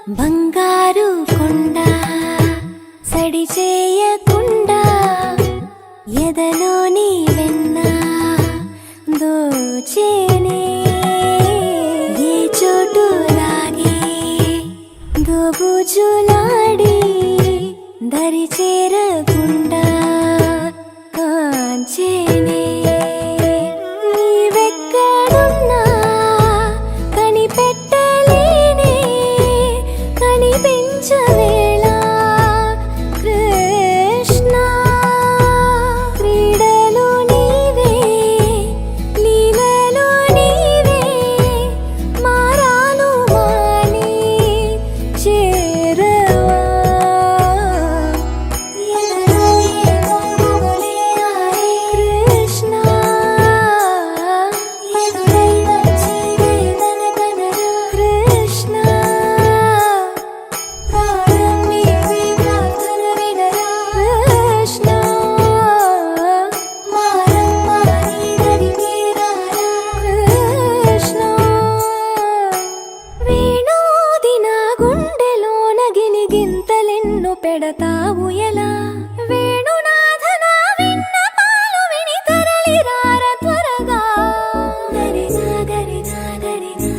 బంగారు కొండ సడి చేయకుండా ఎదలోని వెన్న దోచేనే ఏ చోటు లాగే దోబుజులాడి దరి చేరకుండా కాంచేనే నీవెక్కడున్నా కనిపెట్టలేనే కనిపించవేళ కృష్ణ క్రీడలు నీవే లీలలు నీవే మారాను మాని చేరవా కృష్ణ ఎదురై వచ్చి వేదన కనరా కృష్ణ ప్రాణం నీవే ప్రార్థన వినరా కృష్ణ మారమ్మా నీ దరికి రారా కృష్ణ వేణోది నా గుండెలోన గిలిగింతలెన్నో పెడతావు ఎలా వేణునాథ నా విన్నపాలు విని తరలిరార త్వరగా గరిగా గరిగా గరిగా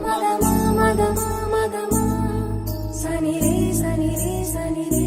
మదమా మదమా మదమా సని రే సని రే సని రే